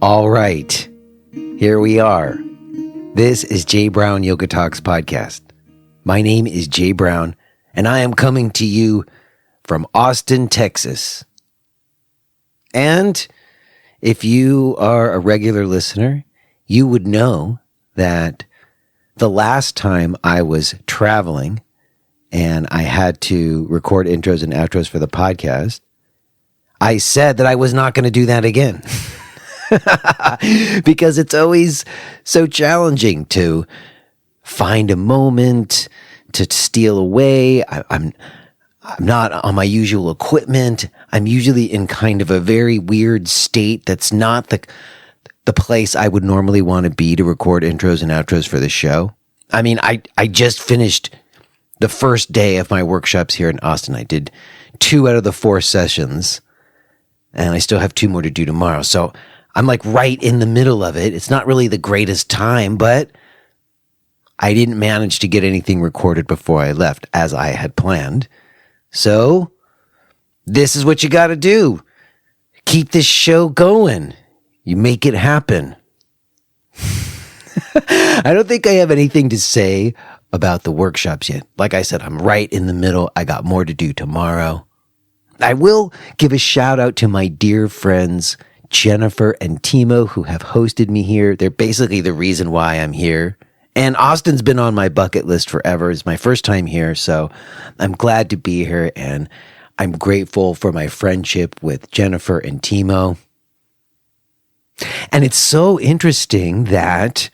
All right, here we are. This is Jay Brown Yoga Talks podcast. My name is Jay Brown, and I am coming to you from Austin, Texas. And if you are a regular listener, you would know that the last time I was traveling and I had to record intros and outros for the podcast, I said that I was not going to do that again. Because it's always so challenging to find a moment to steal away. I'm not on my usual equipment. I'm usually in kind of a very weird state that's not the place I would normally want to be to record intros and outros for the show. I mean, I just finished the first day of my workshops here in Austin. I did 2 out of the 4 sessions, and I still have 2 more to do tomorrow. So I'm like right in the middle of it. It's not really the greatest time, but I didn't manage to get anything recorded before I left as I had planned. So this is what you got to do. Keep this show going. You make it happen. I don't think I have anything to say about the workshops yet. Like I said, I'm right in the middle. I got more to do tomorrow. I will give a shout out to my dear friends, Jennifer and Timo, who have hosted me here. They're basically the reason why I'm here. And Austin's been on my bucket list forever. It's my first time here, so I'm glad to be here, and I'm grateful for my friendship with Jennifer and Timo. And it's so interesting that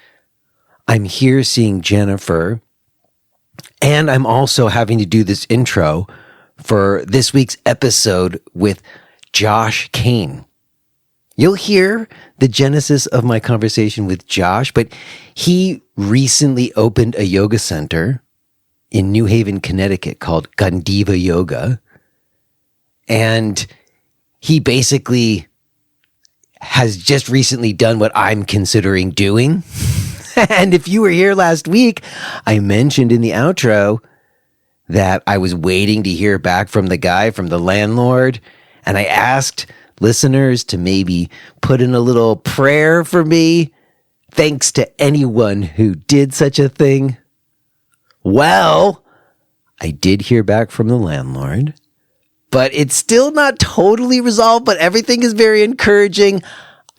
I'm here seeing Jennifer, and I'm also having to do this intro for this week's episode with Josh Kane. You'll hear the genesis of my conversation with Josh, but he recently opened a yoga center in New Haven, Connecticut called Gandiva Yoga. And he basically has just recently done what I'm considering doing. And if you were here last week, I mentioned in the outro that I was waiting to hear back from the guy, from the landlord, and I asked listeners to maybe put in a little prayer for me. Thanks to anyone who did such a thing. Well, I did hear back from the landlord, but it's still not totally resolved, but everything is very encouraging.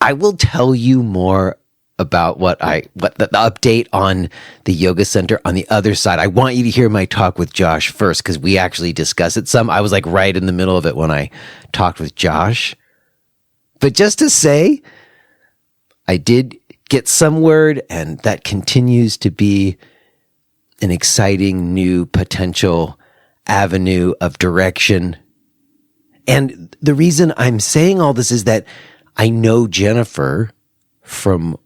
I will tell you more about what the update on the yoga center on the other side. I want you to hear my talk with Josh first, because we actually discuss it some. I was like right in the middle of it when I talked with Josh. But just to say, I did get some word, and that continues to be an exciting new potential avenue of direction. And the reason I'm saying all this is that I know Jennifer from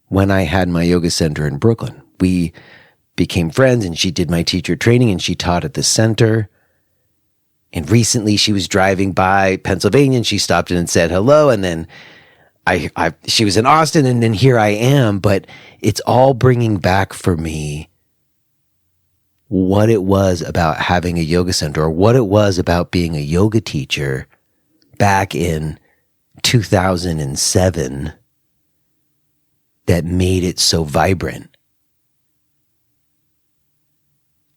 when I had my yoga center in Brooklyn. We became friends, and she did my teacher training, and she taught at the center. And recently she was driving by Pennsylvania, and she stopped in and said hello. And then she was in Austin, and then here I am. But it's all bringing back for me what it was about having a yoga center, or what it was about being a yoga teacher back in 2007 that made it so vibrant.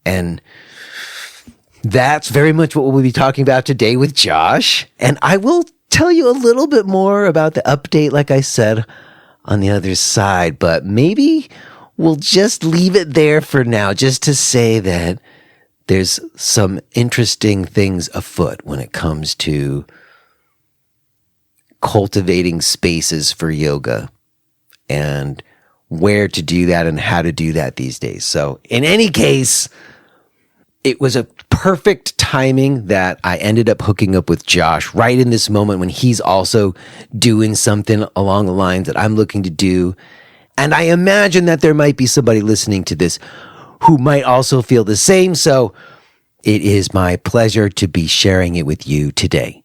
And that's very much what we'll be talking about today with Josh. And I will tell you a little bit more about the update, like I said, on the other side. But maybe we'll just leave it there for now, just to say that there's some interesting things afoot when it comes to cultivating spaces for yoga and where to do that and how to do that these days. So in any case, it was a perfect timing that I ended up hooking up with Josh right in this moment when he's also doing something along the lines that I'm looking to do. And I imagine that there might be somebody listening to this who might also feel the same. So it is my pleasure to be sharing it with you today.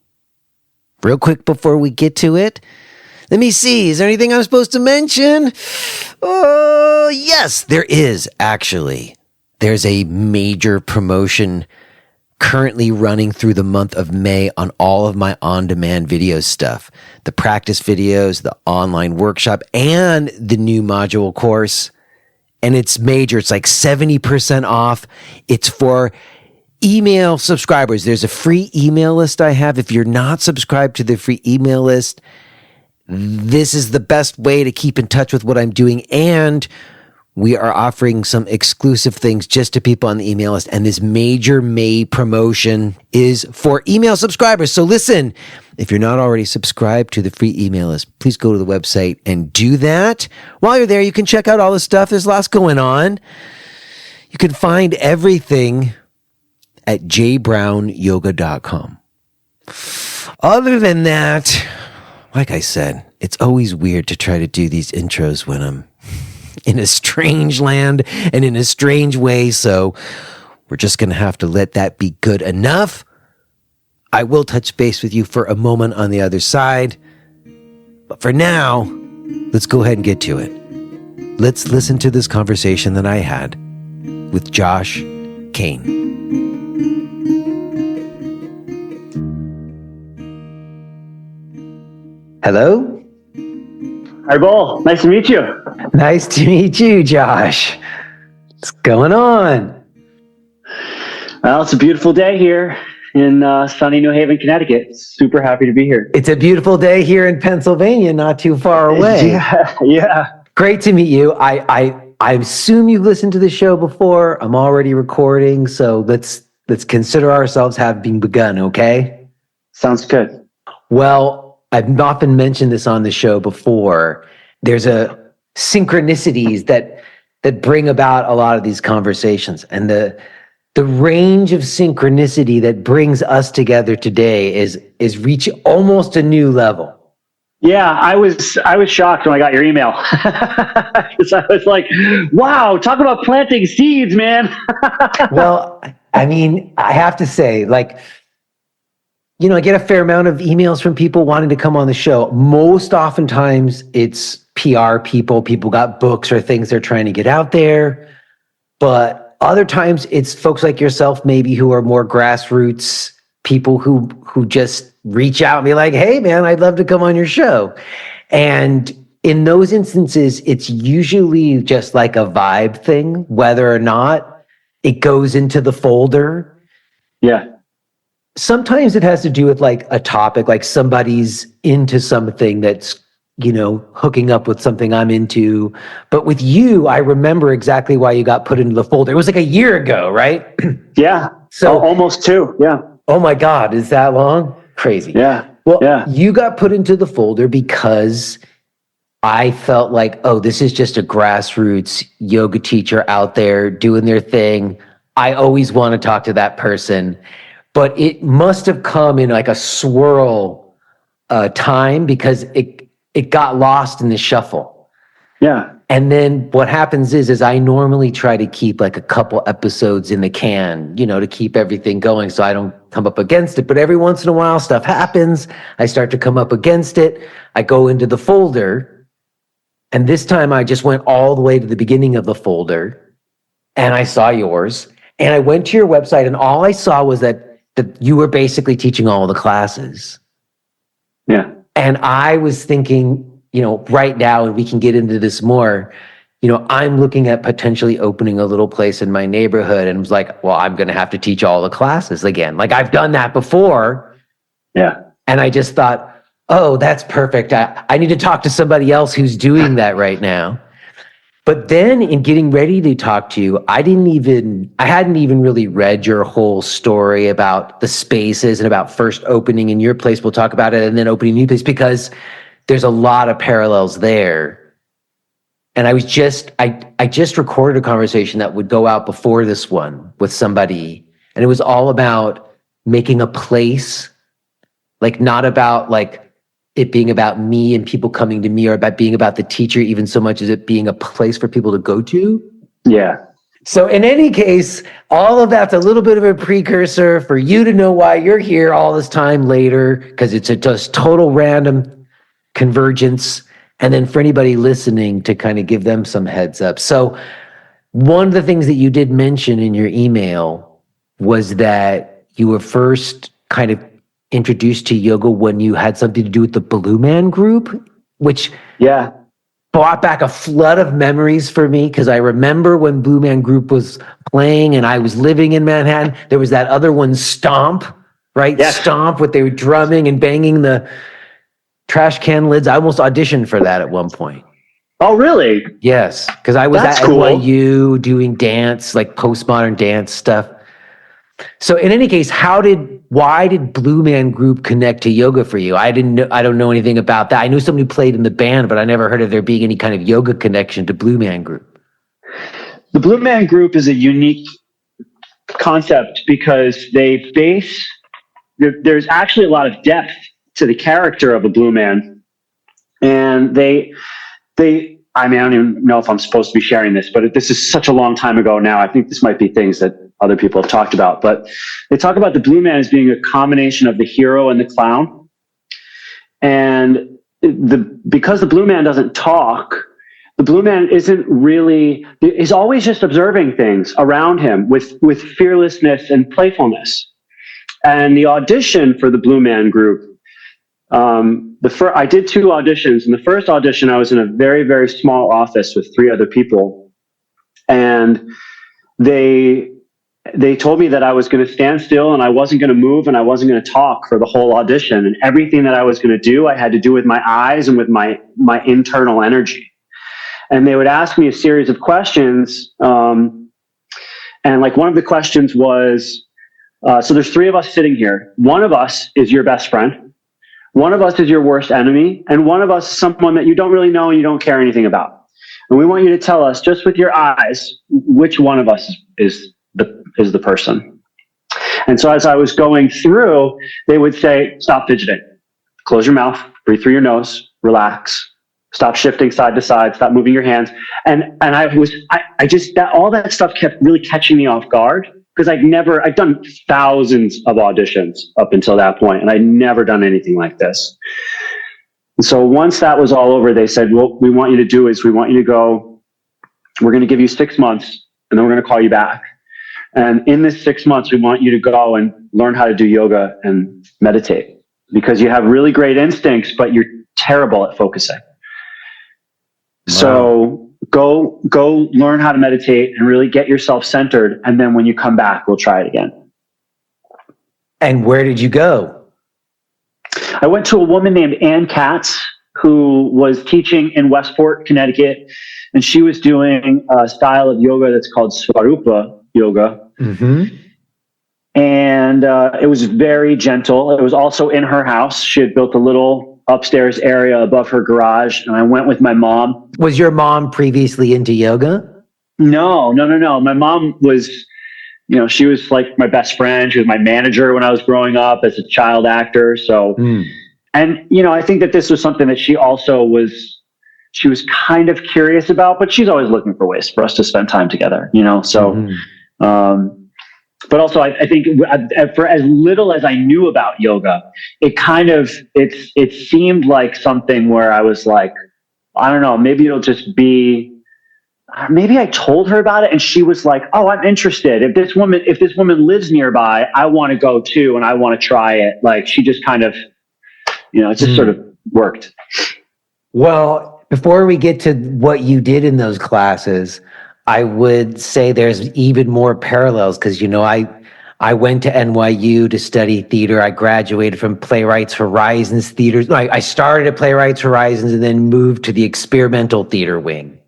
Real quick before we get to it, let me see. Is there anything I'm supposed to mention? Oh, yes, there is actually. there's a major promotion currently running through the month of May on all of my on-demand video stuff. The practice videos, the online workshop, and the new module course. And it's major. It's like 70% off. It's for email subscribers. There's a free email list I have. If you're not subscribed to the free email list, this is the best way to keep in touch with what I'm doing. And we are offering some exclusive things just to people on the email list. And this major May promotion is for email subscribers. So listen, if you're not already subscribed to the free email list, please go to the website and do that. While you're there, you can check out all the stuff. There's lots going on. You can find everything at jbrownyoga.com. Other than that, like I said, it's always weird to try to do these intros when I'm in a strange land and in a strange way. So we're just going to have to let that be good enough. I will touch base with you for a moment on the other side. But for now, let's go ahead and get to it. Let's listen to this conversation that I had with Josh Kane. Hello? Hi, Bull. Nice to meet you. Nice to meet you, Josh. What's going on? Well, it's a beautiful day here in sunny New Haven, Connecticut. Super happy to be here. It's a beautiful day here in Pennsylvania, not too far away. Yeah. Great to meet you. I assume you've listened to the show before. I'm already recording, so let's consider ourselves having begun, okay? Sounds good. Well, I've often mentioned this on the show before. There's a synchronicities that bring about a lot of these conversations, and the range of synchronicity that brings us together today is reaching almost a new level. Yeah, I was shocked when I got your email. Because I was like, wow, talk about planting seeds, man. Well, I mean, I have to say, like, you know, I get a fair amount of emails from people wanting to come on the show. Most oftentimes it's PR people got books or things they're trying to get out there. But other times it's folks like yourself, maybe, who are more grassroots people who just reach out and be like, hey man, I'd love to come on your show. And in those instances, it's usually just like a vibe thing, whether or not it goes into the folder. Yeah. Sometimes it has to do with like a topic, like somebody's into something that's, you know, hooking up with something I'm into. But with you, I remember exactly why you got put into the folder. It was like a year ago, right? Yeah. So almost 2. Yeah. Oh my God, is that long? Crazy. Yeah. Well, yeah. You got put into the folder because I felt like, oh, this is just a grassroots yoga teacher out there doing their thing. I always want to talk to that person. But it must have come in like a swirl time, because it got lost in the shuffle. Yeah. And then what happens is I normally try to keep like a couple episodes in the can, you know, to keep everything going so I don't come up against it. But every once in a while stuff happens. I start to come up against it. I go into the folder. And this time I just went all the way to the beginning of the folder and I saw yours. And I went to your website and all I saw was that you were basically teaching all the classes. Yeah. And I was thinking, you know, right now, and we can get into this more, you know, I'm looking at potentially opening a little place in my neighborhood, and was like, well, I'm going to have to teach all the classes again. Like I've done that before. Yeah. And I just thought, oh, that's perfect. I need to talk to somebody else who's doing that right now. But then in getting ready to talk to you, I hadn't even really read your whole story about the spaces and about first opening in your place. We'll talk about it, and then opening a new place, because there's a lot of parallels there. And I just recorded a conversation that would go out before this one with somebody. And it was all about making a place, like not about like it being about me and people coming to me, or about being about the teacher, even so much as it being a place for people to go to. Yeah. So in any case, all of that's a little bit of a precursor for you to know why you're here all this time later, because it's a just total random convergence. And then for anybody listening to kind of give them some heads up. So One of the things that you did mention in your email was that you were first kind of introduced to yoga when you had something to do with the Blue Man Group, which brought back a flood of memories for me, because I remember when Blue Man Group was playing and I was living in Manhattan. There was that other one, Stomp, right? Yes. Stomp, with they were drumming and banging the trash can lids. I almost auditioned for that at one point. Oh, really? Yes, because I was That's at cool. NYU doing dance, like postmodern dance stuff. So in any case, why did Blue Man Group connect to yoga for you? I don't know anything about that. I knew somebody who played in the band, but I never heard of there being any kind of yoga connection to Blue Man Group. The Blue Man Group is a unique concept because there's actually a lot of depth to the character of a Blue Man. And I don't even know if I'm supposed to be sharing this, but this is such a long time ago now. I think this might be things that other people have talked about, but they talk about the Blue Man as being a combination of the hero and the clown. And because the Blue Man doesn't talk, the Blue Man is always just observing things around him with fearlessness and playfulness. And the audition for the Blue Man Group, I did 2 auditions. In the first audition, I was in a very, very small office with 3 other people. And they told me that I was going to stand still and I wasn't going to move and I wasn't going to talk for the whole audition. And everything that I was going to do, I had to do with my eyes and with my internal energy. And they would ask me a series of questions. And like one of the questions was, so there's 3 of us sitting here. One of us is your best friend. One of us is your worst enemy. And one of us is someone that you don't really know and you don't care anything about. And we want you to tell us just with your eyes, which one of us is the person. And so as I was going through, they would say, stop fidgeting, close your mouth, breathe through your nose, relax, stop shifting side to side, stop moving your hands. And all that stuff kept really catching me off guard, because I've done thousands of auditions up until that point, and I'd never done anything like this. And so once that was all over, they said, what we want you to do is we want you to go, we're going to give you 6 months and then we're going to call you back. And in this 6 months, we want you to go and learn how to do yoga and meditate, because you have really great instincts, but you're terrible at focusing. Wow. So go learn how to meditate and really get yourself centered. And then when you come back, we'll try it again. And where did you go? I went to a woman named Ann Katz, who was teaching in Westport, Connecticut. And she was doing a style of yoga that's called Swarupa yoga. Mm-hmm. And it was very gentle. It was also in her house. She had built a little upstairs area above her garage, and I went with my mom. Was your mom previously into yoga? No. My mom was, she was like my best friend. She was my manager when I was growing up as a child actor. So, and I think that this was something that she was kind of curious about, but she's always looking for ways for us to spend time together, so. Mm-hmm. But also, I think for as little as I knew about yoga, it seemed like something where I was like, I don't know, maybe it'll just be. Maybe I told her about it, and she was like, "Oh, I'm interested. If this woman lives nearby, I want to go too, and I want to try it." Like she just kind of, it just sort of worked. Well, before we get to what you did in those classes, I would say there's even more parallels, because, I went to NYU to study theater. I graduated from Playwrights Horizons Theater. I started at Playwrights Horizons and then moved to the experimental theater wing.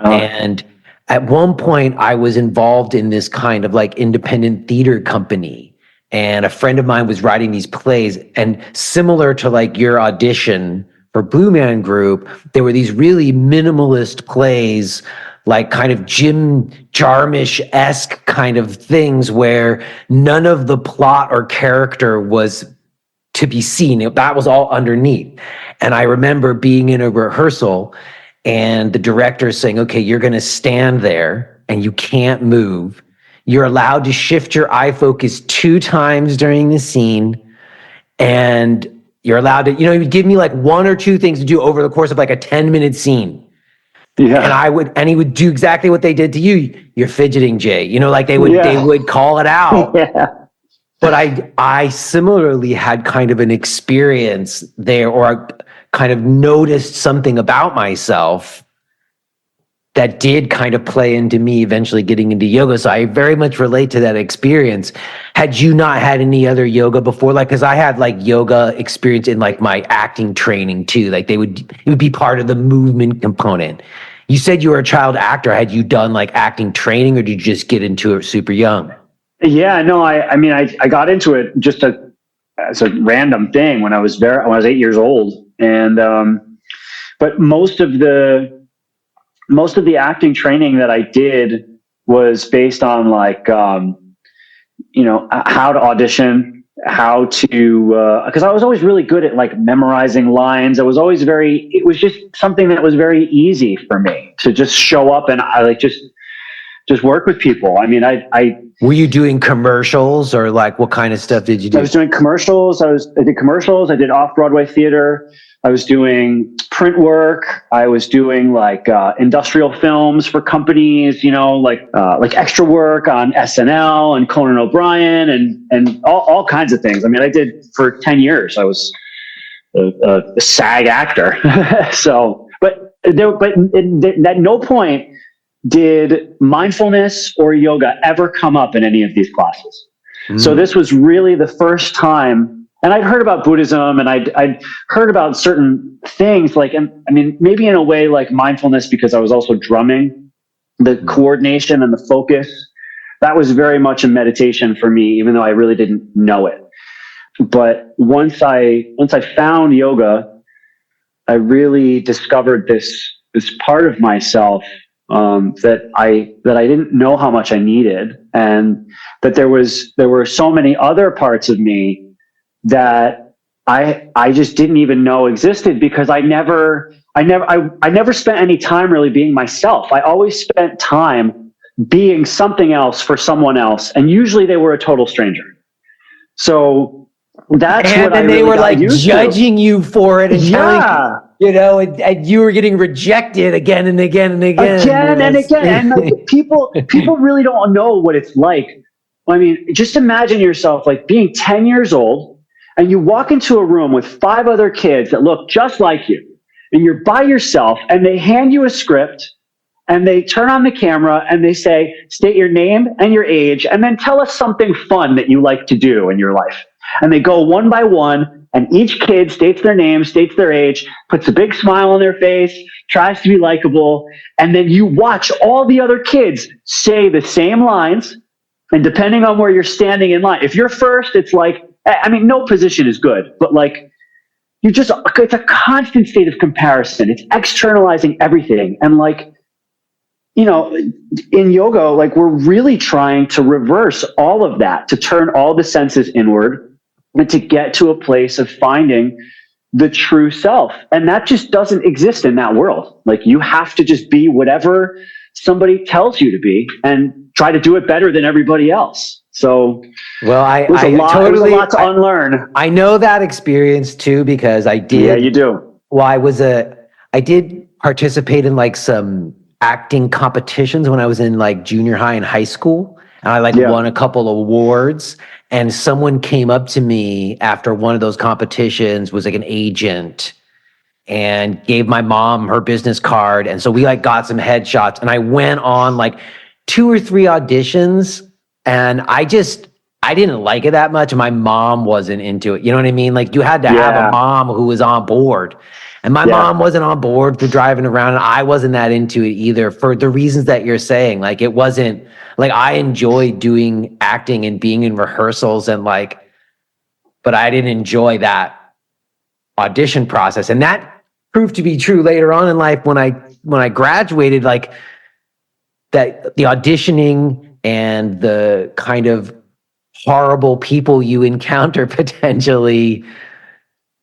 Oh. And at one point I was involved in this kind of like independent theater company. And a friend of mine was writing these plays, and similar to like your audition for Blue Man Group, there were these really minimalist plays, like kind of Jim Jarmusch-esque kind of things where none of the plot or character was to be seen. That was all underneath. And I remember being in a rehearsal and the director saying, okay, you're going to stand there and you can't move. You're allowed to shift your eye focus 2 times during the scene. And you're allowed to, he would give me like 1 or 2 things to do over the course of like a 10-minute scene. Yeah. And he would do exactly what they did to you. You're fidgeting, Jay. You know, like they Yeah. would call it out. Yeah. But I similarly had kind of an experience there, or kind of noticed something about myself that did kind of play into me eventually getting into yoga. So I very much relate to that experience. Had you not had any other yoga before? Like, because I had like yoga experience in like my acting training too. Like it would be part of the movement component. You said you were a child actor. Had you done like acting training, or did you just get into it super young? Yeah, no, I mean, I got into it just as a random thing when I was 8 years old. And, but most of the acting training that I did was based on like, how to audition, how to, cause I was always really good at like memorizing lines. It was just something that was very easy for me to just show up and I like just work with people. I mean, Were you doing commercials, or like what kind of stuff did you do? I was doing commercials. I did commercials. I did off-Broadway theater. I was doing print work. I was doing like industrial films for companies, like extra work on SNL and Conan O'Brien and all kinds of things. I mean, I did for 10 years. I was a SAG actor. So, but at no point did mindfulness or yoga ever come up in any of these classes. So this was really the first time, and I'd heard about Buddhism and I'd heard about certain things like, and I mean, maybe in a way like mindfulness, because I was also drumming, the coordination and the focus, that was very much a meditation for me, even though I really didn't know it. But once I found yoga, I really discovered this part of myself that I didn't know how much I needed, and that there were so many other parts of me that I just didn't even know existed, because I never spent any time really being myself. I always spent time being something else for someone else, and usually they were a total stranger. So that's what I really they were like judging to. you for it and Yeah. telling, and you were getting rejected again and again and again. Again and again. And like, people really don't know what it's like. I mean, just imagine yourself like being 10 years old and you walk into a room with 5 other kids that look just like you, and you're by yourself, and they hand you a script and they turn on the camera and they say, state your name and your age, and then tell us something fun that you like to do in your life. And they go one by one, and each kid states their name, states their age, puts a big smile on their face, tries to be likable. And then you watch all the other kids say the same lines. And depending on where you're standing in line, if you're first, it's like, I mean, no position is good, but like, it's a constant state of comparison. It's externalizing everything. And like, in yoga, like we're really trying to reverse all of that, to turn all the senses inward and to get to a place of finding the true self. And that just doesn't exist in that world. Like you have to just be whatever somebody tells you to be and try to do it better than everybody else. So well, there's a lot to unlearn. I know that experience too, because I did. Yeah, you do. Well, I did participate in like some acting competitions when I was in like junior high and high school. And I won a couple of awards, and someone came up to me after one of those competitions, was like an agent, and gave my mom her business card. And so we like got some headshots, and I went on like 2 or 3 auditions, and I didn't like it that much. My mom wasn't into it. You know what I mean? Like you had to have a mom who was on board. And my mom wasn't on board for driving around, and I wasn't that into it either, for the reasons that you're saying. Like it wasn't like, I enjoyed doing acting and being in rehearsals and like, but I didn't enjoy that audition process. And that proved to be true later on in life when I graduated, like that the auditioning and the kind of horrible people you encounter potentially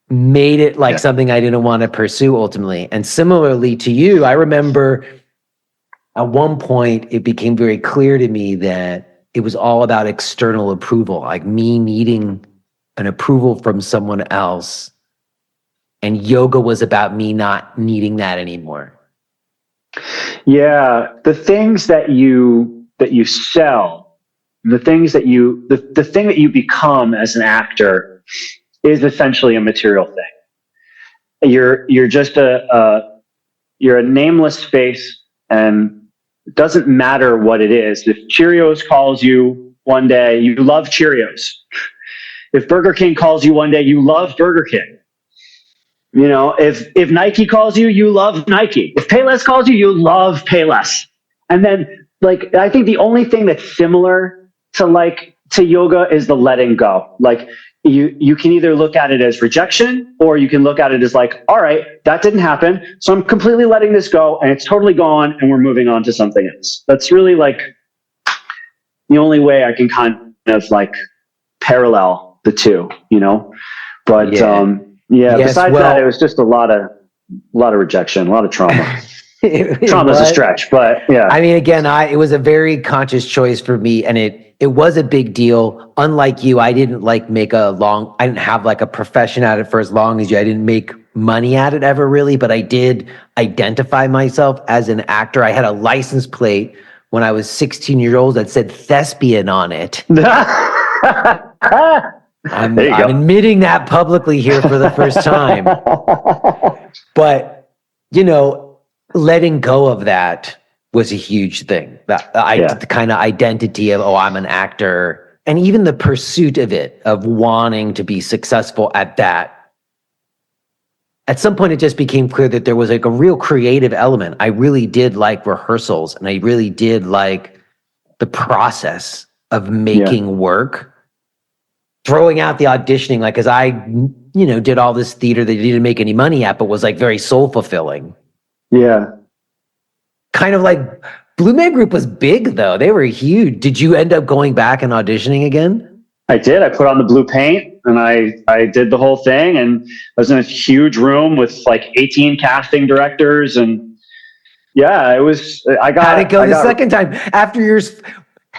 made it like something I didn't want to pursue ultimately. And similarly to you, I remember at one point it became very clear to me that it was all about external approval, like me needing an approval from someone else. And yoga was about me not needing that anymore. Yeah, the things that you sell, the things that the thing that you become as an actor is essentially a material thing. You're just you're a nameless face, and it doesn't matter what it is. If Cheerios calls you one day, you love Cheerios. If Burger King calls you one day, you love Burger King. You know, if Nike calls you, you love Nike. If Payless calls you, you love Payless. And then, like, I think the only thing that's similar to yoga is the letting go. Like, you can either look at it as rejection, or you can look at it as like, all right, that didn't happen, so I'm completely letting this go, and it's totally gone, and we're moving on to something else. That's really like the only way I can kind of like parallel the two, you know. But Yeah. yeah. Yes, Besides that, it was just a lot of rejection, a lot of trauma. Trauma's a stretch, but yeah. I mean, again, it was a very conscious choice for me, and it was a big deal. Unlike you, I didn't I didn't have like a profession at it for as long as you. I didn't make money at it ever really, but I did identify myself as an actor. I had a license plate when I was 16 years old that said thespian on it. I'm admitting that publicly here for the first time. But, you know, letting go of that was a huge thing. The kind of identity of, I'm an actor, and even the pursuit of it, of wanting to be successful at that. At some point, it just became clear that there was like a real creative element. I really did like rehearsals, and I really did like the process of making work. Throwing out the auditioning, like, as I, did all this theater that you didn't make any money at, but was like very soul fulfilling. Yeah. Kind of like Blue Man Group was big though. They were huge. Did you end up going back and auditioning again? I did. I put on the blue paint, and I did the whole thing, and I was in a huge room with like 18 casting directors, and yeah, it was, How'd it go the second time? After yours,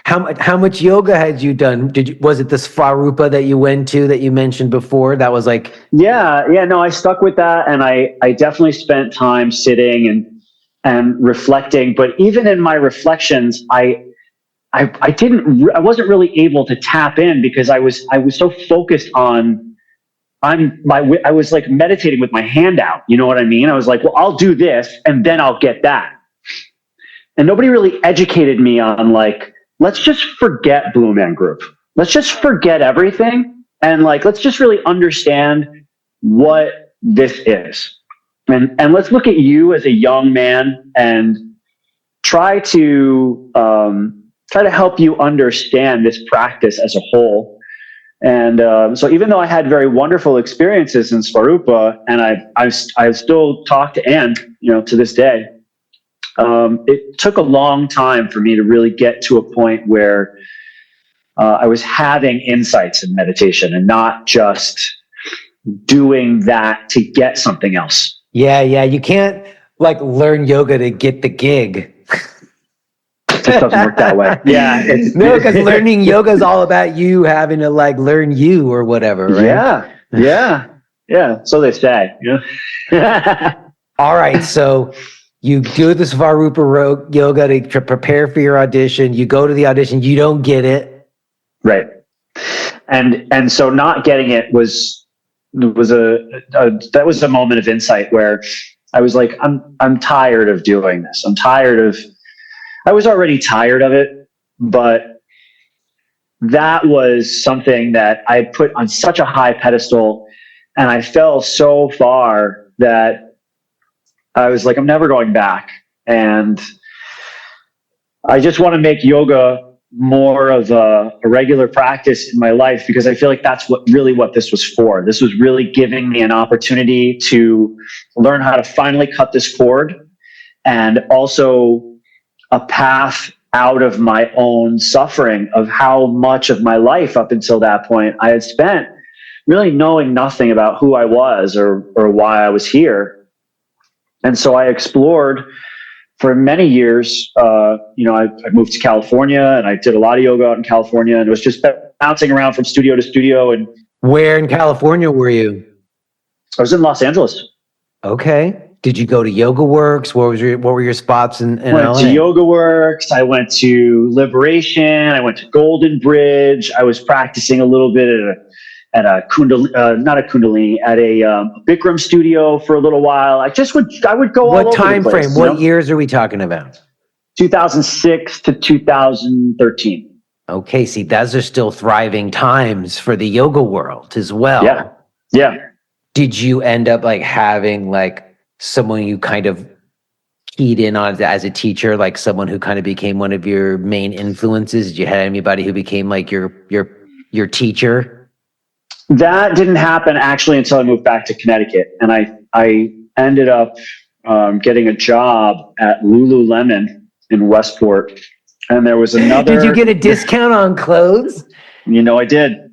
how much yoga had you done? Was it the Svarupa that you went to that you mentioned before? That was like... Yeah, no, I stuck with that, and I definitely spent time sitting and reflecting. But even in my reflections, I wasn't really able to tap in, because I was so focused on I was like meditating with my hand out. You know what I mean? I was like, well, I'll do this and then I'll get that. And nobody really educated me on like, let's just forget Blue Man Group. Let's just forget everything. And like, let's just really understand what this is. And let's look at you as a young man and try to help you understand this practice as a whole. And so even though I had very wonderful experiences in Svarupa, and I still talk to Anne, to this day, it took a long time for me to really get to a point where I was having insights in meditation and not just doing that to get something else. Yeah. You can't like learn yoga to get the gig. It just doesn't work that way. Yeah. No, because learning yoga is all about you having to like learn you or whatever, right? Yeah. So they say. All right. So you do the Svarupa yoga to prepare for your audition. You go to the audition. You don't get it. Right. And so not getting it was a moment of insight where I was like, I'm tired of doing this. I was already tired of it, but that was something that I put on such a high pedestal, and I fell so far that I was like, I'm never going back. And I just want to make yoga more of a regular practice in my life, because I feel like that's what this was for. This was really giving me an opportunity to learn how to finally cut this cord, and also a path out of my own suffering of how much of my life up until that point I had spent really knowing nothing about who I was or why I was here. And so I explored for many years. I moved to California, and I did a lot of yoga out in California, and it was just bouncing around from studio to studio. And where in California were you? I was in Los Angeles. Okay. Did you go to Yoga Works? What were your spots in Went LA? to Yoga Works. I went to Liberation. I went to Golden Bridge. I was practicing a little bit at a not a Kundalini, at a Bikram studio for a little while. I would go all over What time the place. frame? What years are we talking about? 2006 to 2013. Okay, see, those are still thriving times for the yoga world as well. Yeah. Yeah. Did you end up like having like someone you kind of keyed in on as a teacher, like someone who kind of became one of your main influences? Did you have anybody who became like your teacher? That didn't happen actually until I moved back to Connecticut, and I ended up getting a job at Lululemon in Westport, and there was another. Did you get a discount on clothes? I did.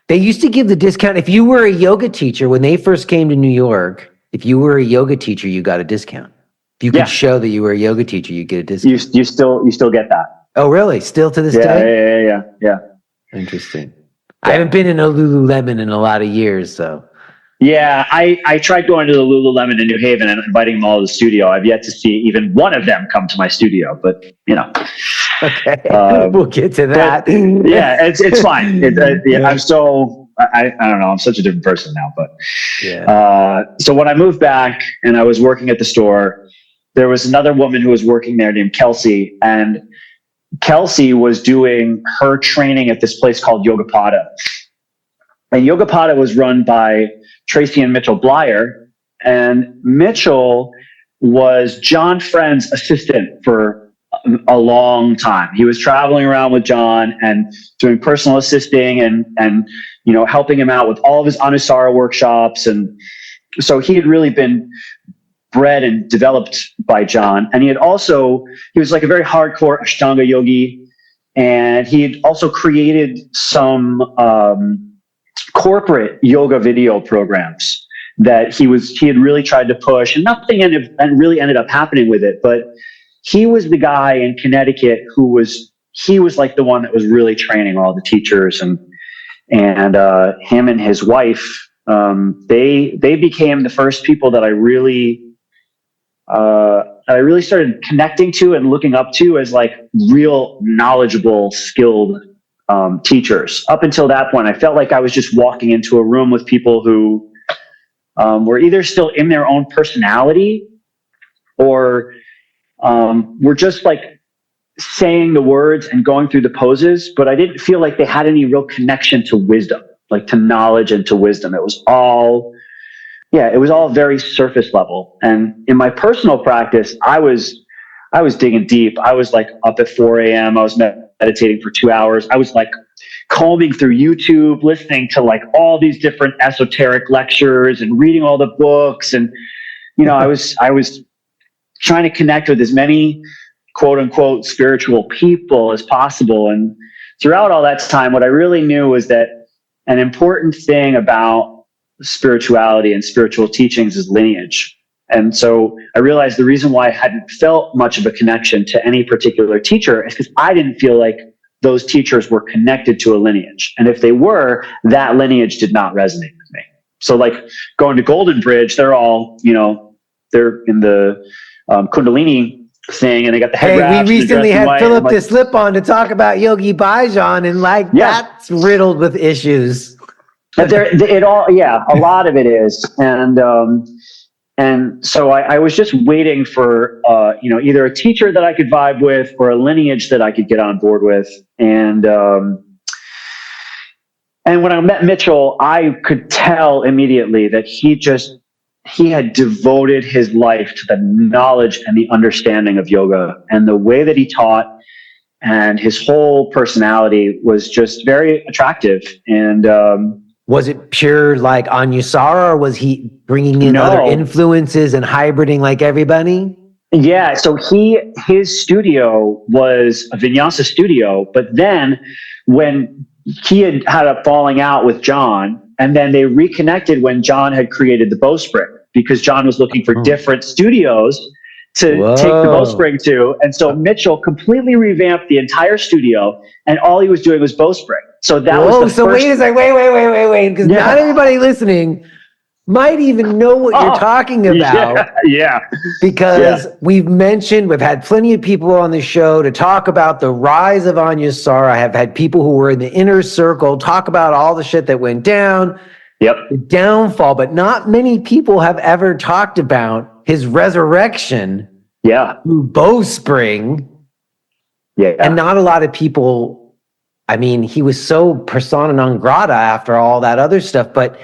They used to give the discount if you were a yoga teacher when they first came to New York. If you were a yoga teacher, you got a discount. If you could show that you were a yoga teacher, you get a discount. You still get that. Oh, really? Still to this day? Yeah. Interesting. I haven't been in a Lululemon in a lot of years, so. Yeah, I tried going to the Lululemon in New Haven and inviting them all to the studio. I've yet to see even one of them come to my studio, but Okay, we'll get to that. Yeah, it's fine. I'm so I don't know. I'm such a different person now, but so when I moved back and I was working at the store, there was another woman who was working there named Kelsey, and Kelsey was doing her training at this place called Yogapada. And Yogapada was run by Tracy and Mitchell Blyer. And Mitchell was John Friend's assistant for a long time. He was traveling around with John and doing personal assisting and helping him out with all of his Anusara workshops. And so he had really been bred and developed by John. And he was like a very hardcore Ashtanga yogi. And he had also created some corporate yoga video programs that he had really tried to push, and nothing really ended up happening with it. But he was the guy in Connecticut he was like the one that was really training all the teachers, and him and his wife, they became the first people that I really started connecting to and looking up to as like real knowledgeable, skilled teachers. Up until that point, I felt like I was just walking into a room with people who were either still in their own personality or were just like saying the words and going through the poses, but I didn't feel like they had any real connection to wisdom, like to knowledge and to wisdom. It was all very surface level. And in my personal practice, I was digging deep. I was like up at 4 a.m. I was meditating for 2 hours. I was like combing through YouTube, listening to like all these different esoteric lectures and reading all the books. And, I was trying to connect with as many quote unquote spiritual people as possible. And throughout all that time, what I really knew was that an important thing about spirituality and spiritual teachings is lineage. And so I realized the reason why I hadn't felt much of a connection to any particular teacher is because I didn't feel like those teachers were connected to a lineage. And if they were, that lineage did not resonate with me. So like going to Golden Bridge, they're all, they're in the Kundalini thing, and they got the head wraps. We recently had Philip the Slip on to talk about Yogi Bhajan, and that's riddled with issues. A lot of it is. And so I was just waiting for, either a teacher that I could vibe with or a lineage that I could get on board with. And when I met Mitchell, I could tell immediately that he had devoted his life to the knowledge and the understanding of yoga, and the way that he taught and his whole personality was just very attractive. And, was it pure like Anusara, or was he bringing in other influences and hybriding like everybody? Yeah, so his studio was a vinyasa studio, but then when he had a falling out with John, and then they reconnected when John had created the bowspring, because John was looking for different studios to take the bowspring to. And so Mitchell completely revamped the entire studio, and all he was doing was bowspring. So that was the first. Wait a second, wait, because not everybody listening might even know what you're talking about. Yeah. Because we've had plenty of people on the show to talk about the rise of Anyasara. I have had people who were in the inner circle talk about all the shit that went down, the downfall, but not many people have ever talked about his resurrection through bowspring. Yeah. And not a lot of people, I mean, he was so persona non grata after all that other stuff, but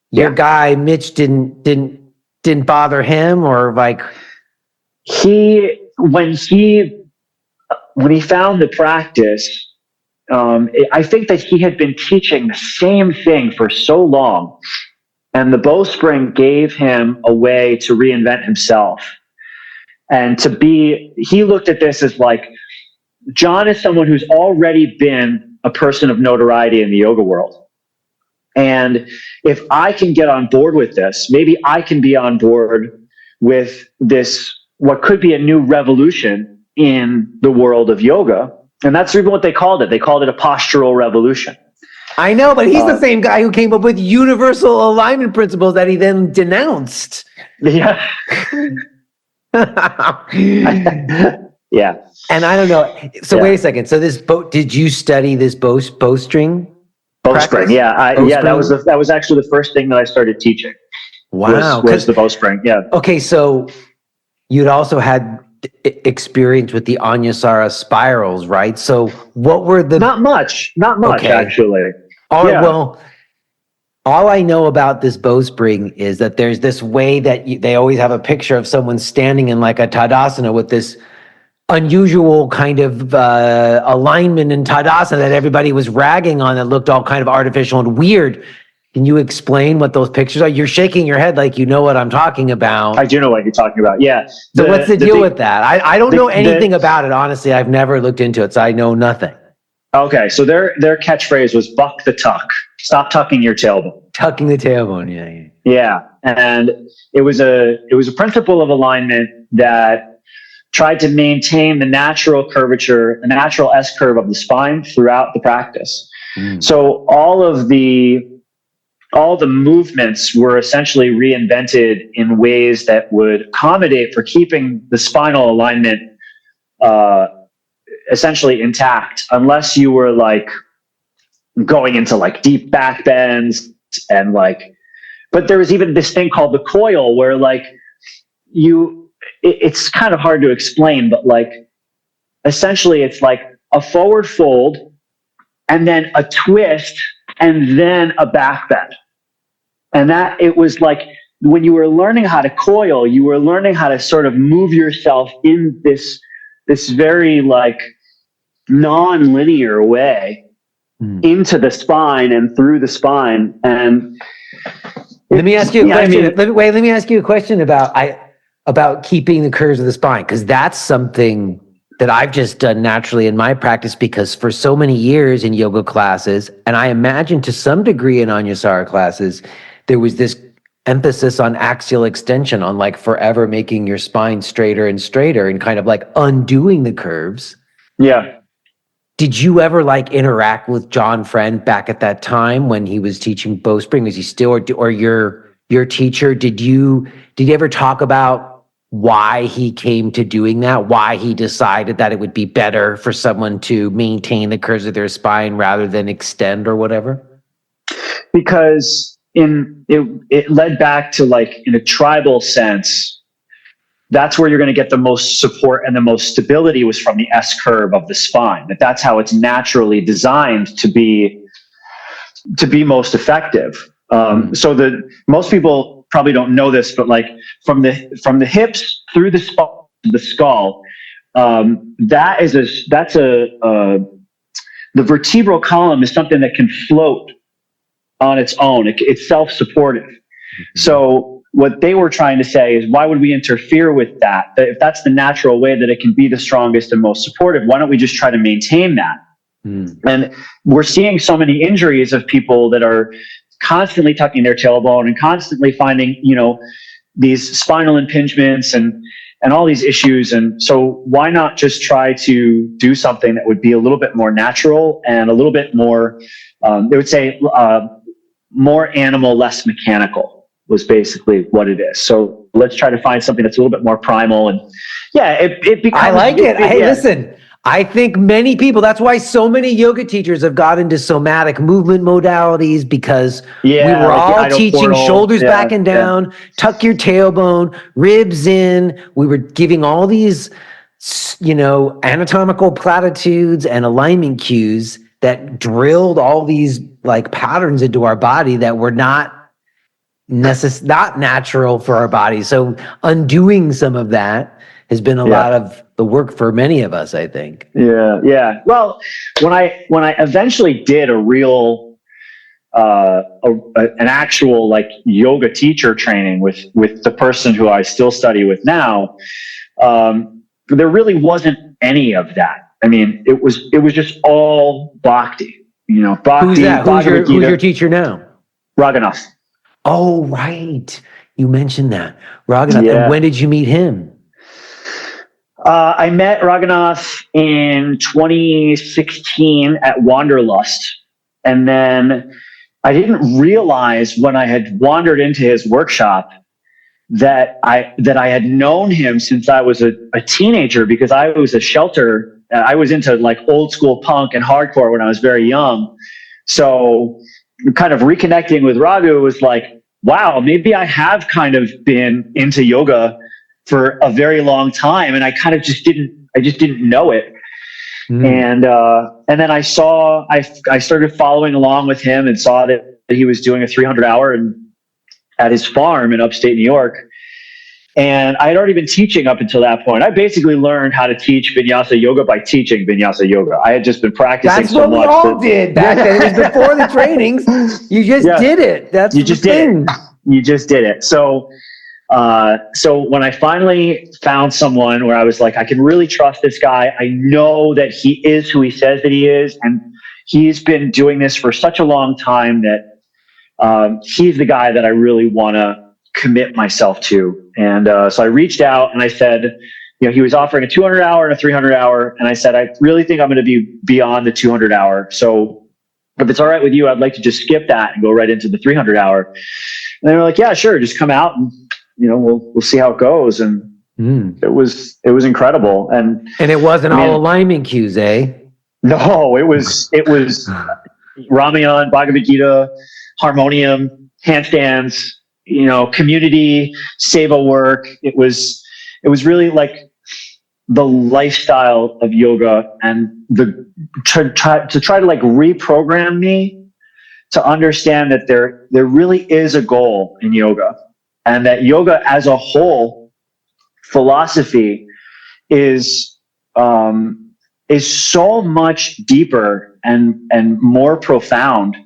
your guy Mitch didn't bother him, or like when he found the practice, I think that he had been teaching the same thing for so long, and the bowspring gave him a way to reinvent himself. And he looked at this as like, John is someone who's already been a person of notoriety in the yoga world. And if I can get on board with this, maybe I can be on board with this, what could be a new revolution in the world of yoga. And that's even what they called it. They called it a postural revolution. I know, but he's the same guy who came up with universal alignment principles that he then denounced. Yeah. Yeah. And I don't know. So wait a second. So did you study this bowstring? Bowspring, that was actually the first thing that I started teaching. Wow, was the bowspring, Okay, so you'd also had experience with the Anyasara spirals, right? So what were the... Not much, actually. Well, all I know about this bowspring is that there's this way that they always have a picture of someone standing in like a Tadasana with this unusual kind of alignment in Tadasana that everybody was ragging on, that looked all kind of artificial and weird. Can you explain what those pictures are? You're shaking your head like you know what I'm talking about. I do know what you're talking about, yeah. So what's the deal with that? I don't know anything about it, honestly. I've never looked into it, so I know nothing. Okay, so their catchphrase was buck the tuck. Stop tucking your tailbone. Tucking the tailbone, yeah. Yeah, and it was a principle of alignment that tried to maintain the natural curvature, the natural S-curve of the spine throughout the practice. So all the movements were essentially reinvented in ways that would accommodate for keeping the spinal alignment essentially intact, unless you were like going into like deep back bends and like, but there was even this thing called the coil where like it's kind of hard to explain, but like essentially it's like a forward fold and then a twist and then a back bend. And that it was like when you were learning how to coil, you were learning how to sort of move yourself in this very like non-linear way into the spine and through the spine. And let me ask you a question. Let me ask you a question about keeping the curves of the spine, because that's something that I've just done naturally in my practice, because for so many years in yoga classes, and I imagine to some degree in Anyasara classes, there was this emphasis on axial extension, on like forever making your spine straighter and straighter and kind of like undoing the curves. Yeah. Did you ever like interact with John Friend back at that time when he was teaching bowspring? Was he still, or your teacher? Did you ever talk about why he came to doing that? Why he decided that it would be better for someone to maintain the curves of their spine rather than extend or whatever? Because it led back to like in a tribal sense, that's where you're going to get the most support and the most stability was from the S curve of the spine. That's how it's naturally designed to be most effective. So most people probably don't know this, but like from the hips through the skull, the vertebral column is something that can float on its own. It's self-supportive. Mm-hmm. So what they were trying to say is, why would we interfere with that? If that's the natural way that it can be the strongest and most supportive, why don't we just try to maintain that? Mm. And we're seeing so many injuries of people that are constantly tucking their tailbone and constantly finding, these spinal impingements and all these issues. And so why not just try to do something that would be a little bit more natural and a little bit more, they would say, more animal, less mechanical. was basically what it is. So let's try to find something that's a little bit more primal. And it becomes. I like it. Hey, listen, I think many people, that's why so many yoga teachers have got into somatic movement modalities, because we were all teaching shoulders back and down, tuck your tailbone, ribs in. We were giving all these, anatomical platitudes and alignment cues that drilled all these like patterns into our body that were not natural for our body. So undoing some of that has been a lot of the work for many of us, I think. Yeah. Well, when I eventually did a real, an actual like yoga teacher training with the person who I still study with now, there really wasn't any of that. I mean, it was just all bhakti. Bhakti. Who's that? Who's your teacher now? Ragunath. Oh, right. You mentioned that. Ragunath. Yeah. And when did you meet him? I met Ragunath in 2016 at Wanderlust. And then I didn't realize when I had wandered into his workshop that I had known him since I was a teenager, because I was a shelter. I was into like old school punk and hardcore when I was very young. So kind of reconnecting with Raghu was like, wow, maybe I have kind of been into yoga for a very long time, and I kind of just didn't know it. And then I started following along with him and saw that he was doing a 300-hour at his farm in upstate New York. And I had already been teaching up until that point. I basically learned how to teach vinyasa yoga by teaching vinyasa yoga. I had just been practicing so much. That's what we all did back then. It was before the trainings. You just did it. You just did it. So when I finally found someone where I was like, I can really trust this guy. I know that he is who he says that he is. And he's been doing this for such a long time that he's the guy that I really want to commit myself to. And so I reached out and I said, he was offering a 200-hour and a 300-hour. And I said, I really think I'm going to be beyond the 200-hour. So if it's all right with you, I'd like to just skip that and go right into the 300-hour. And they were like, yeah, sure. Just come out and, we'll see how it goes. And it was incredible. And it wasn't all alignment cues, eh? No, it was Ramayana, Bhagavad Gita, harmonium, handstands, community, seva work. It was really like the lifestyle of yoga, and to try to like reprogram me to understand that there really is a goal in yoga, and that yoga as a whole philosophy is so much deeper and more profound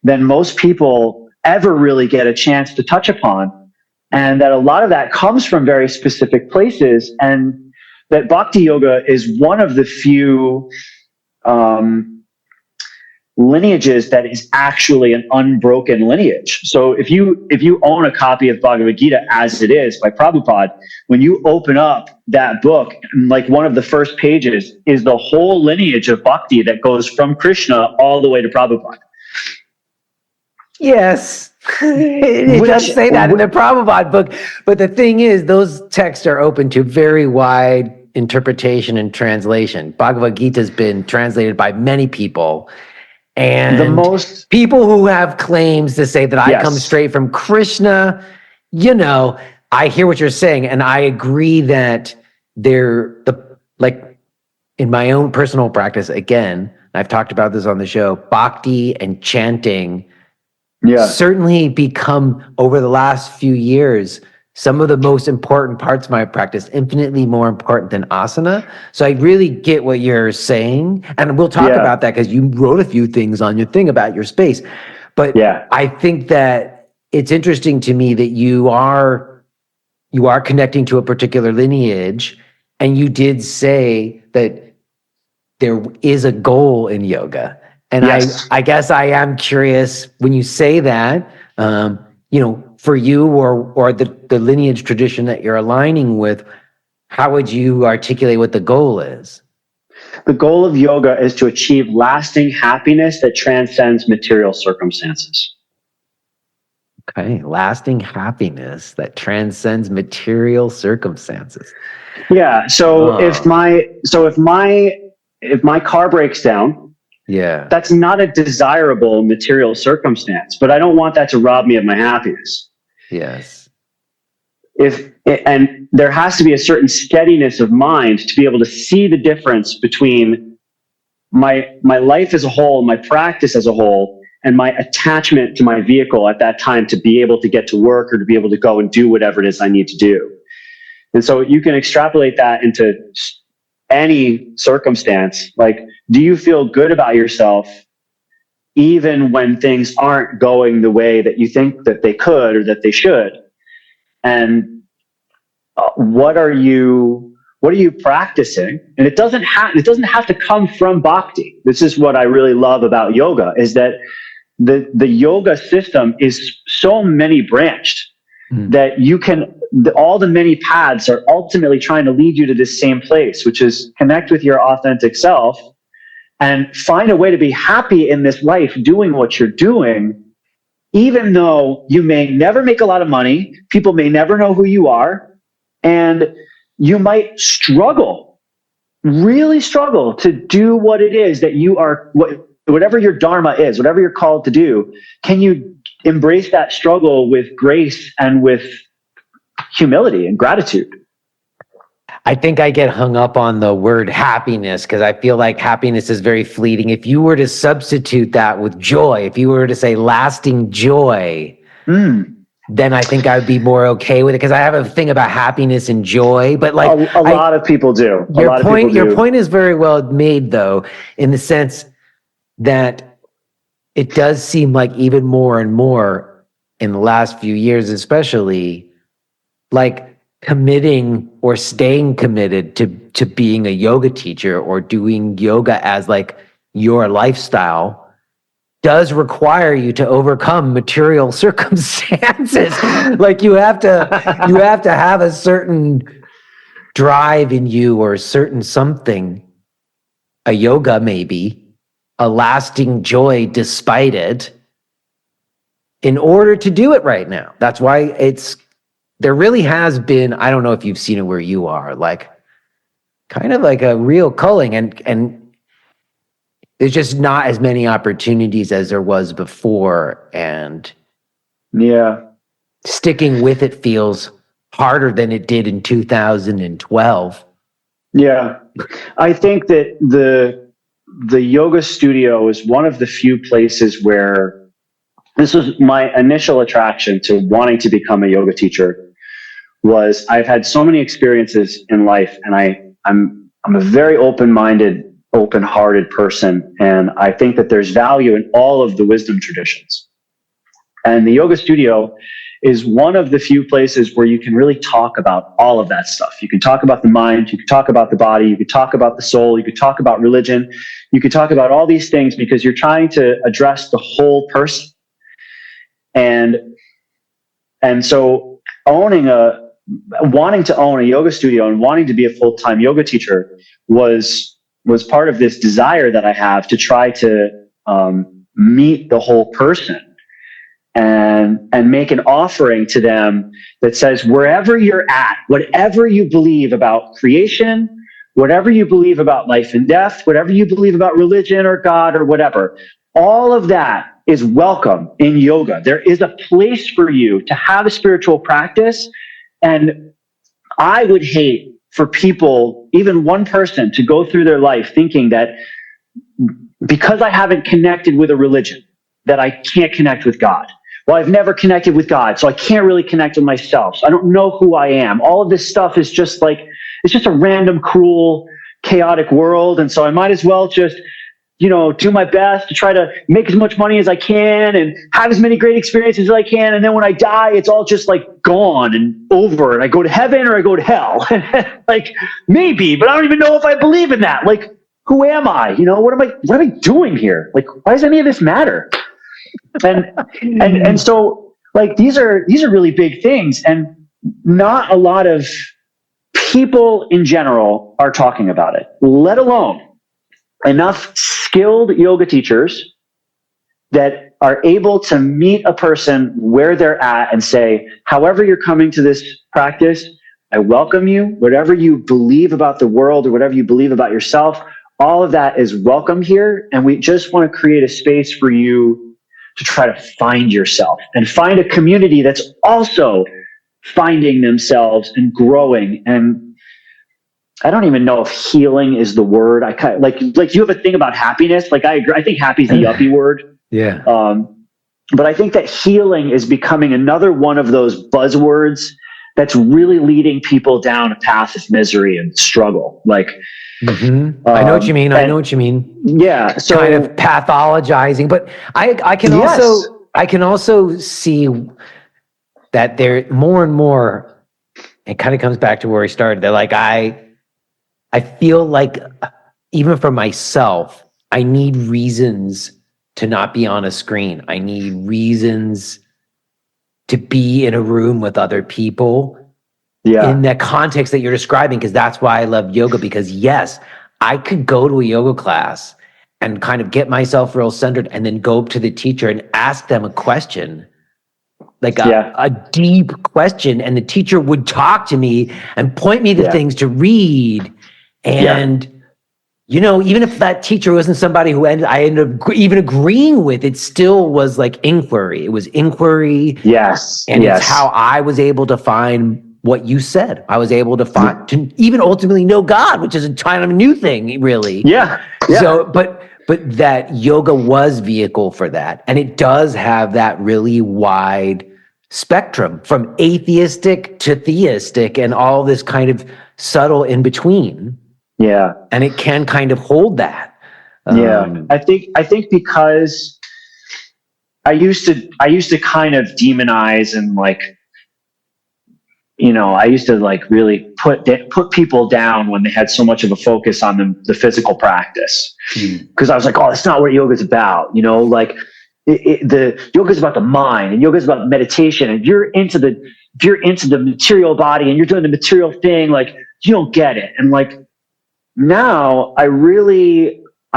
than most people ever really get a chance to touch upon. And that a lot of that comes from very specific places, and that bhakti yoga is one of the few lineages that is actually an unbroken lineage. So if you own a copy of Bhagavad Gita as it is by Prabhupada, when you open up that book, like one of the first pages is the whole lineage of bhakti that goes from Krishna all the way to Prabhupada. Yes, it does say that in the Prabhupada book. But the thing is, those texts are open to very wide interpretation and translation. Bhagavad Gita has been translated by many people. And people who have claims to say that I come straight from Krishna, I hear what you're saying. And I agree that in my own personal practice, again, I've talked about this on the show, bhakti and chanting certainly become, over the last few years, some of the most important parts of my practice, infinitely more important than asana. So I really get what you're saying. And we'll talk about that, because you wrote a few things on your thing about your space. But I think that it's interesting to me that you are connecting to a particular lineage. And you did say that there is a goal in yoga. And I guess I am curious, when you say that, for you or the lineage tradition that you're aligning with, how would you articulate what the goal is? The goal of yoga is to achieve lasting happiness that transcends material circumstances. Okay, lasting happiness that transcends material circumstances. Yeah. So if my car breaks down, Yeah. that's not a desirable material circumstance, but I don't want that to rob me of my happiness. Yes. And there has to be a certain steadiness of mind to be able to see the difference between my life as a whole, my practice as a whole, and my attachment to my vehicle at that time to be able to get to work or to be able to go and do whatever it is I need to do. And so you can extrapolate that into any circumstance. Like, do you feel good about yourself even when things aren't going the way that you think that they could or that they should? And what are you practicing? And it doesn't have to come from bhakti. This is what I really love about yoga, is that the yoga system is so many branched that you can, all the many paths are ultimately trying to lead you to this same place, which is connect with your authentic self and find a way to be happy in this life doing what you're doing, even though you may never make a lot of money, people may never know who you are, and you might really struggle to do what it is that you are, whatever your dharma is, whatever you're called to do. Can you embrace that struggle with grace and with humility and gratitude? I think I get hung up on the word happiness because I feel like happiness is very fleeting. If you were to substitute that with joy, if you were to say lasting joy, then I think I would be more okay with it, because I have a thing about happiness and joy. But like a lot of people do. Your point is very well made, though, in the sense that it does seem like even more and more in the last few years, especially, like committing or staying committed to being a yoga teacher or doing yoga as like your lifestyle does require you to overcome material circumstances. Like you have to have a certain drive in you, or a certain something, a yoga maybe, a lasting joy despite it, in order to do it right now. That's why there really has been, I don't know if you've seen it where you are, like kind of like a real culling, and there's just not as many opportunities as there was before. And yeah, sticking with it feels harder than it did in 2012. Yeah. I think that the yoga studio is one of the few places where this was my initial attraction to wanting to become a yoga teacher. Was I've had so many experiences in life, and I'm a very open-minded, open-hearted person, and I think that there's value in all of the wisdom traditions. And the yoga studio is one of the few places where you can really talk about all of that stuff. You can talk about the mind, you can talk about the body, you can talk about the soul, you can talk about religion, you can talk about all these things, because you're trying to address the whole person. And so wanting to own a yoga studio and wanting to be a full-time yoga teacher was part of this desire that I have to try to meet the whole person and make an offering to them that says, wherever you're at, whatever you believe about creation, whatever you believe about life and death, whatever you believe about religion or God or whatever, all of that is welcome in yoga. There is a place for you to have a spiritual practice. And I would hate for people, even one person, to go through their life thinking that because I haven't connected with a religion, that I can't connect with God. Well, I've never connected with God, so I can't really connect with myself. So I don't know who I am. All of this stuff is just like, it's just a random, cruel, chaotic world. And so I might as well just, do my best to try to make as much money as I can and have as many great experiences as I can. And then when I die, it's all just like gone and over, and I go to heaven or I go to hell. Like, maybe, but I don't even know if I believe in that. Like, who am I? What am I doing here? Like, why does any of this matter? And so, like, these are really big things, and not a lot of people in general are talking about it, let alone enough skilled yoga teachers that are able to meet a person where they're at and say, however you're coming to this practice, I welcome you. Whatever you believe about the world or whatever you believe about yourself, all of that is welcome here. And we just want to create a space for you to try to find yourself and find a community that's also finding themselves and growing. And I don't even know if healing is the word. I kind of like you have a thing about happiness. Like I agree. I think happy is the yuppie word. Yeah. But I think that healing is becoming another one of those buzzwords that's really leading people down a path of misery and struggle. Like, I know what you mean. I know what you mean. Yeah. So kind of pathologizing, but I can also see that there more and more, it kind of comes back to where we started. They're like, I feel like even for myself, I need reasons to not be on a screen. I need reasons to be in a room with other people in that context that you're describing, because that's why I love yoga. Because yes, I could go to a yoga class and kind of get myself real centered and then go up to the teacher and ask them a question, like a deep question, and the teacher would talk to me and point me to things to read. And you know, even if that teacher wasn't somebody who I ended up even agreeing with, it still was like inquiry. It was inquiry. Yes. And it's how I was able to find what you said. I was able to find, to even ultimately know God, which is a kind of a new thing, really. Yeah. So, but that yoga was vehicle for that. And it does have that really wide spectrum from atheistic to theistic and all this kind of subtle in between. Yeah. And it can kind of hold that. I think because I used to kind of demonize and like, you know, I used to like really put people down when they had so much of a focus on the physical practice. Because I was like, oh, that's not what yoga's about. You know, like the yoga's about the mind and yoga's about meditation. And if you're into the material body and you're doing the material thing, like you don't get it. And like, now I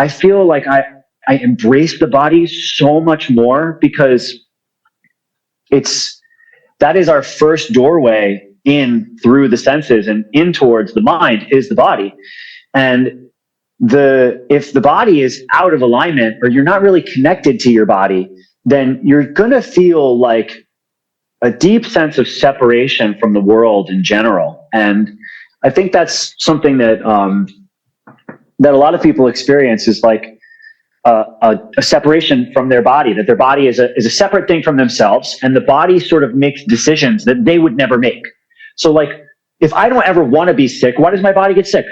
feel like I embrace the body so much more, because that is our first doorway in through the senses and in towards the mind is the body. And if the body is out of alignment or you're not really connected to your body, then you're going to feel like a deep sense of separation from the world in general. And I think that's something that a lot of people experience, is like a separation from their body, that their body is a separate thing from themselves, and the body sort of makes decisions that they would never make. So like, if I don't ever want to be sick, why does my body get sick?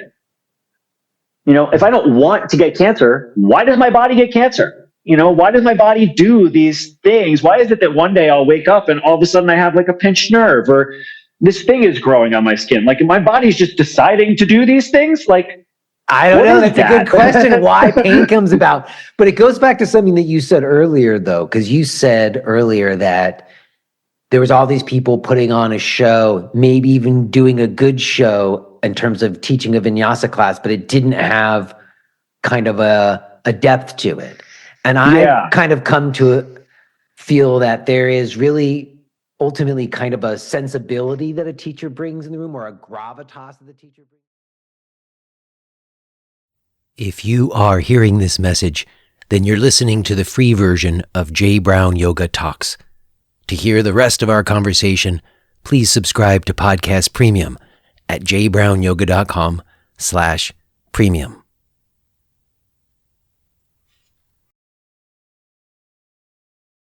You know, if I don't want to get cancer, why does my body get cancer? You know, why does my body do these things? Why is it that one day I'll wake up and all of a sudden I have like a pinched nerve, or this thing is growing on my skin? Like, my body's just deciding to do these things? Like, I don't know. That's a good question, why pain comes about. But it goes back to something that you said earlier, though, because you said earlier that there was all these people putting on a show, maybe even doing a good show in terms of teaching a vinyasa class, but it didn't have kind of a depth to it. And I kind of come to feel that there is really ultimately kind of a sensibility that a teacher brings in the room, or a gravitas that the teacher brings. If you are hearing this message, then you're listening to the free version of Jay Brown Yoga Talks. To hear the rest of our conversation, please subscribe to Podcast Premium at jbrownyoga.com/premium.